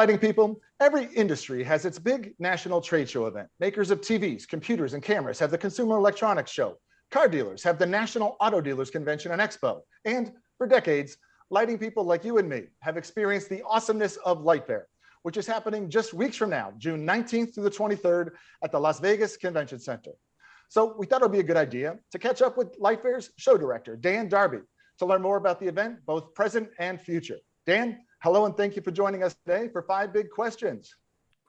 lighting people, every industry has its big national trade show event. Makers of TVs, computers, and cameras have the Consumer Electronics Show. Car dealers have the National Auto Dealers Convention and Expo. And for decades, lighting people like you and me have experienced the awesomeness of LightFair, which is happening just weeks from now, June 19th through the 23rd at the Las Vegas Convention Center. So we thought it would be a good idea to catch up with LightFair's show director, Dan Darby, to learn more about the event, both present and future. Dan, hello, and thank you for joining us today for 5 Big Questions.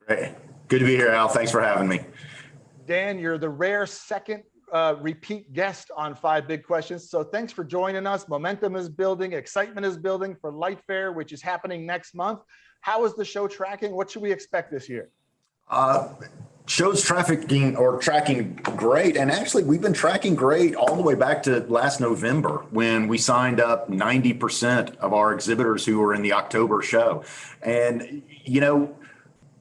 Great. Good to be here, Al. Thanks for having me. Dan, you're the rare second repeat guest on 5 Big Questions. So thanks for joining us. Momentum is building, excitement is building for LightFair, which is happening next month. How is the show tracking? What should we expect this year? Show's tracking great. And actually, we've been tracking great all the way back to last November when we signed up 90% of our exhibitors who were in the October show. And, you know,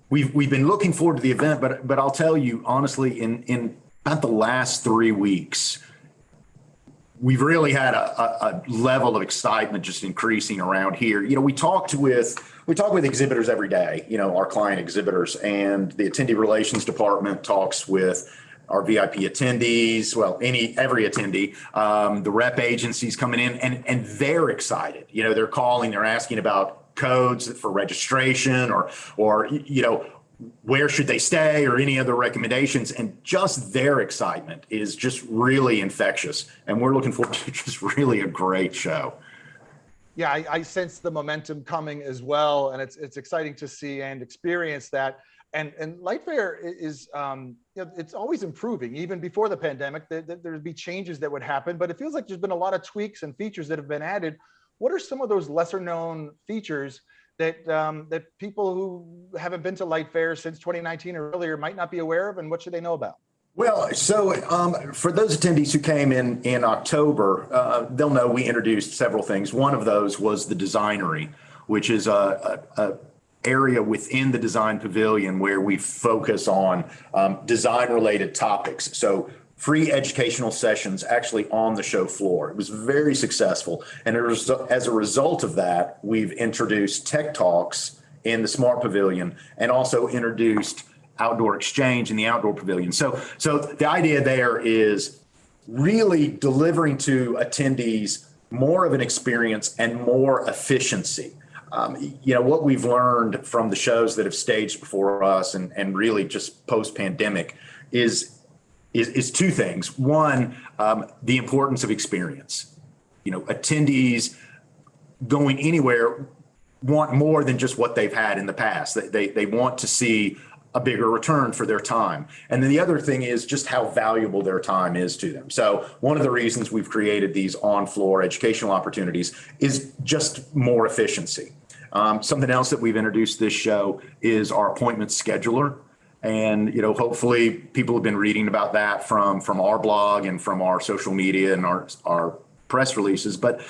we've been looking forward to the event, but I'll tell you, honestly, in about the last 3 weeks, we've really had a level of excitement just increasing around here. You know, we talk with exhibitors every day, you know, our client exhibitors, and the attendee relations department talks with our VIP attendees, well, every attendee, the rep agencies coming in, and they're excited. You know, they're calling, they're asking about codes for registration or you know, where should they stay or any other recommendations, and just their excitement is just really infectious. And we're looking forward to just really a great show. Yeah, I sense the momentum coming as well, and it's exciting to see and experience that. And LightFair is, you know, it's always improving. Even before the pandemic, there'd be changes that would happen, but it feels like there's been a lot of tweaks and features that have been added. What are some of those lesser known features that people who haven't been to LightFair since 2019 or earlier might not be aware of, and what should they know about? Well, so for those attendees who came in October, they'll know we introduced several things. One of those was the Designery, which is a area within the design pavilion where we focus on design related topics. So free educational sessions actually on the show floor. It was very successful. And as a result of that, we've introduced tech talks in the Smart Pavilion and also introduced outdoor exchange in the outdoor pavilion. So the idea there is really delivering to attendees more of an experience and more efficiency. You know, what we've learned from the shows that have staged before us and really just post-pandemic is 2 things. One, the importance of experience. You know, attendees going anywhere want more than just what they've had in the past. They want to see a bigger return for their time. And then the other thing is just how valuable their time is to them. So one of the reasons we've created these on-floor educational opportunities is just more efficiency. Something else that we've introduced this show is our appointment scheduler. And, you know, hopefully people have been reading about that from our blog and from our social media and our press releases. But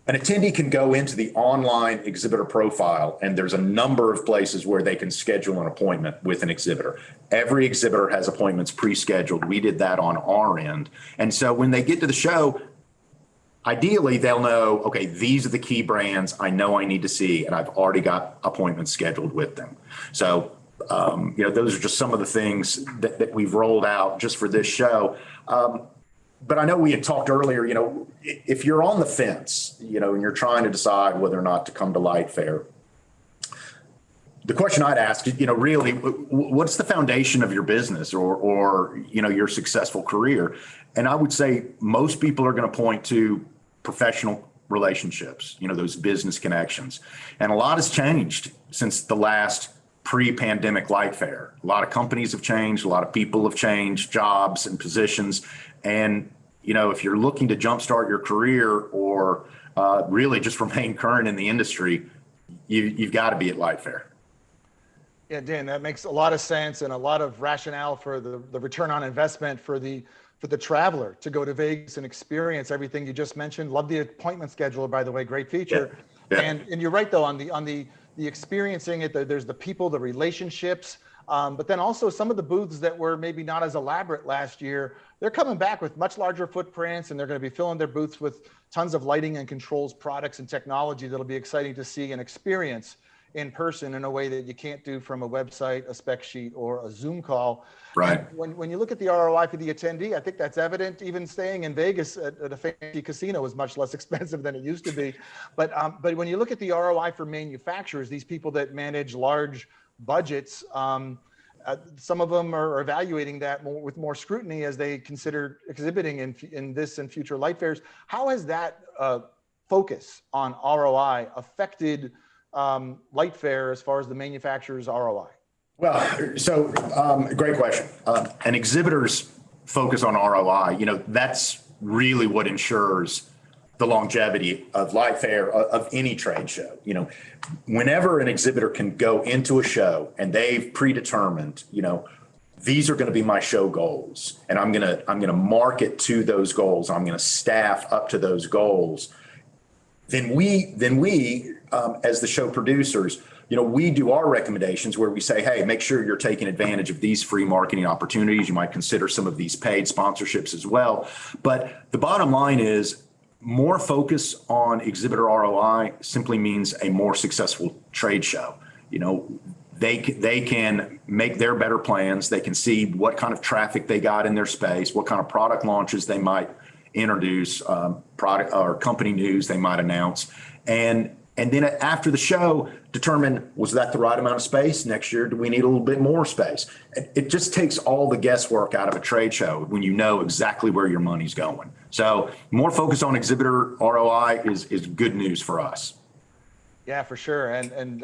an attendee can go into the online exhibitor profile, and there's a number of places where they can schedule an appointment with an exhibitor. Every exhibitor has appointments pre-scheduled. We did that on our end. And so when they get to the show, ideally they'll know, okay, these are the key brands I know I need to see, and I've already got appointments scheduled with them. So you know, those are just some of the things that we've rolled out just for this show. But I know we had talked earlier, you know, if you're on the fence, you know, and you're trying to decide whether or not to come to LightFair, the question I'd ask is, you know, really, what's the foundation of your business or you know, your successful career? And I would say most people are going to point to professional relationships, you know, those business connections. And a lot has changed since the last pre-pandemic LightFair. A lot of companies have changed, a lot of people have changed, jobs and positions. And, you know, if you're looking to jumpstart your career or really just remain current in the industry, you've got to be at LightFair. Yeah, Dan, that makes a lot of sense and a lot of rationale for the return on investment for the traveler to go to Vegas and experience everything you just mentioned. Love the appointment scheduler, by the way, great feature. Yeah. And you're right though, on the experiencing it, there's the people, the relationships, but then also some of the booths that were maybe not as elaborate last year, they're coming back with much larger footprints, and they're going to be filling their booths with tons of lighting and controls products and technology that'll be exciting to see and experience in person in a way that you can't do from a website, a spec sheet, or a Zoom call. Right. And when you look at the ROI for the attendee, I think that's evident. Even staying in Vegas at a fancy casino is much less expensive than it used to be. But when you look at the ROI for manufacturers, these people that manage large budgets, some of them are evaluating that with more scrutiny as they consider exhibiting in this and future light fairs. How has that focus on ROI affected LightFair as far as the manufacturer's ROI? Well, so great question. An exhibitor's focus on ROI, that's really what ensures the longevity of LightFair, of any trade show. Whenever an exhibitor can go into a show and they've predetermined, these are going to be my show goals, and I'm going to market to those goals. I'm going to staff up to those goals. Then we as the show producers, we do our recommendations where we say, hey, make sure you're taking advantage of these free marketing opportunities. You might consider some of these paid sponsorships as well. But the bottom line is more focus on exhibitor ROI simply means a more successful trade show. They can make their better plans. They can see what kind of traffic they got in their space, what kind of product launches they might introduce, product or company news they might announce, and then after the show determine, was that the right amount of space? Next year, do we need a little bit more space? It just takes all the guesswork out of a trade show when you know exactly where your money's going. So more focus on exhibitor ROI is good news for us. Yeah, for sure. And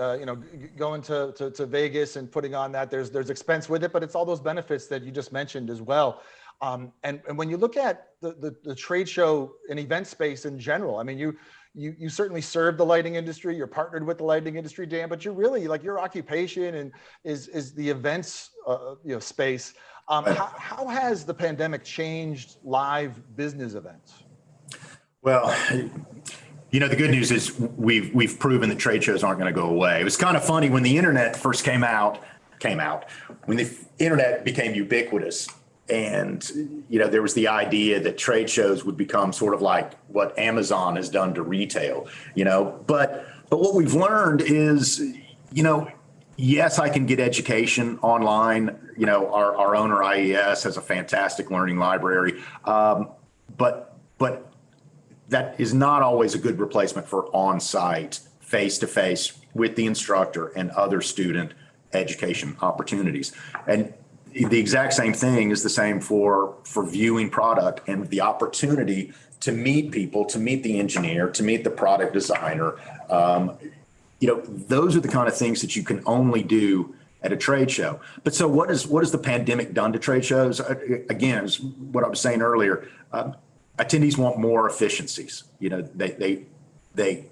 going to Vegas and putting on that, there's expense with it, but it's all those benefits that you just mentioned as well. And when you look at the trade show and event space in general, I mean, you certainly serve the lighting industry, you're partnered with the lighting industry, Dan, but you're really, like, your occupation and is the events space. How has the pandemic changed live business events? Well, the good news is we've proven that trade shows aren't going to go away. It was kind of funny when the internet first came out, when the internet became ubiquitous. And, there was the idea that trade shows would become sort of like what Amazon has done to retail, but what we've learned is, yes, I can get education online. Our owner, IES, has a fantastic learning library. But that is not always a good replacement for on-site, face-to-face with the instructor and other student education opportunities. And the exact same thing is the same for viewing product and the opportunity to meet people, to meet the engineer, to meet the product designer. Those are the kind of things that you can only do at a trade show. But so what has the pandemic done to trade shows? Again, is what I was saying earlier. Attendees want more efficiencies. They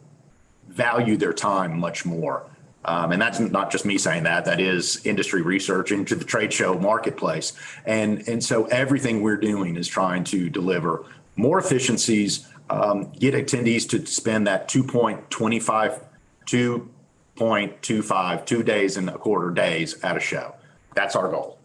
value their time much more. And that's not just me saying that. That is industry research into the trade show marketplace. And so everything we're doing is trying to deliver more efficiencies, get attendees to spend that 2.25, 2 days and a quarter days at a show. That's our goal.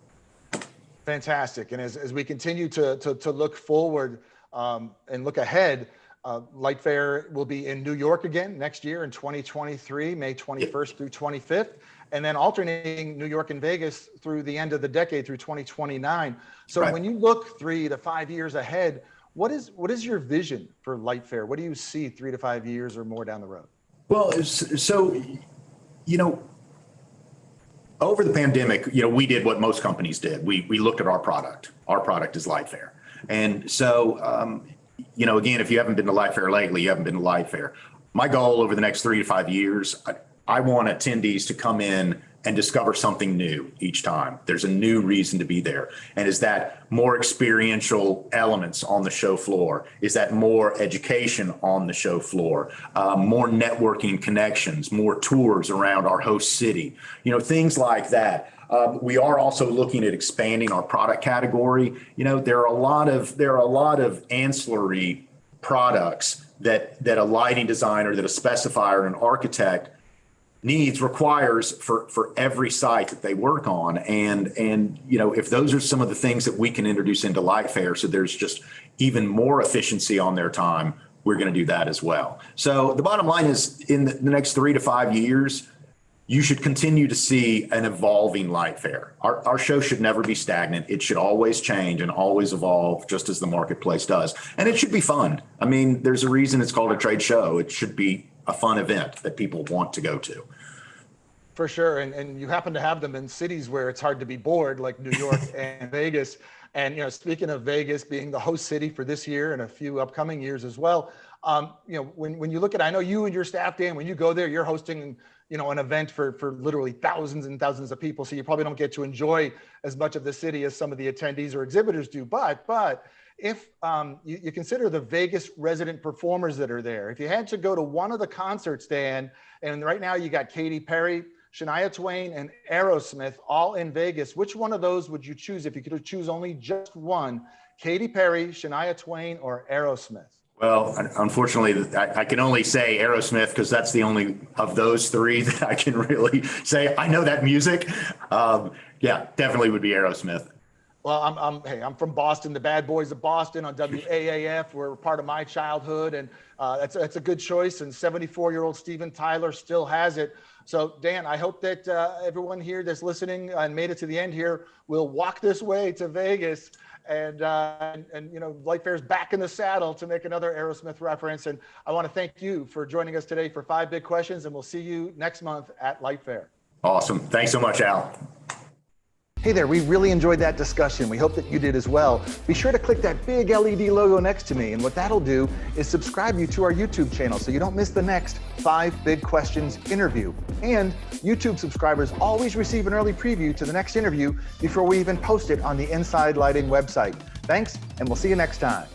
Fantastic. And as we continue to look forward and look ahead, LightFair will be in New York again next year in 2023, May 21st through 25th, and then alternating New York and Vegas through the end of the decade through 2029. So When you look 3 to 5 years ahead, what is your vision for LightFair? What do you see 3 to 5 years or more down the road? Well, so, over the pandemic, we did what most companies did. We looked at our product. Our product is LightFair. And so, again, if you haven't been to LightFair lately, you haven't been to LightFair. My goal over the next 3 to 5 years, I want attendees to come in and discover something new each time. There's a new reason to be there. And is that more experiential elements on the show floor? Is that more education on the show floor? More networking connections, more tours around our host city, things like that. We are also looking at expanding our product category. There are a lot of ancillary products that a lighting designer, that a specifier, an architect requires for every site that they work on. And if those are some of the things that we can introduce into LightFair, so there's just even more efficiency on their time, we're going to do that as well. So the bottom line is, in the next 3 to 5 years, you should continue to see an evolving LightFair. Our show should never be stagnant. It should always change and always evolve, just as the marketplace does. And it should be fun. I mean, there's a reason it's called a trade show. It should be a fun event that people want to go to. For sure. And you happen to have them in cities where it's hard to be bored, like New York and Vegas. And, speaking of Vegas being the host city for this year and a few upcoming years as well, when you look at, I know you and your staff, Dan, when you go there, you're hosting, an event for literally thousands and thousands of people. So you probably don't get to enjoy as much of the city as some of the attendees or exhibitors do. But if you consider the Vegas resident performers that are there, if you had to go to one of the concerts, Dan, and right now you got Katy Perry, Shania Twain, and Aerosmith all in Vegas, which one of those would you choose if you could choose only just one? Katy Perry, Shania Twain, or Aerosmith? Well, unfortunately, I can only say Aerosmith because that's the only of those three that I can really say I know that music. Yeah, definitely would be Aerosmith. Well, I'm from Boston, the Bad Boys of Boston on WAAF. Were part of my childhood, and that's a good choice. And 74-year-old Steven Tyler still has it. So, Dan, I hope that everyone here that's listening and made it to the end here will walk this way to Vegas. And LightFair's back in the saddle to make another Aerosmith reference. And I want to thank you for joining us today for 5 Big Questions, and we'll see you next month at LightFair. Awesome. Thanks so much, Al. Hey there, we really enjoyed that discussion. We hope that you did as well. Be sure to click that big LED logo next to me, and what that'll do is subscribe you to our YouTube channel so you don't miss the next 5 Big Questions interview. And YouTube subscribers always receive an early preview to the next interview before we even post it on the Inside Lighting website. Thanks, and we'll see you next time.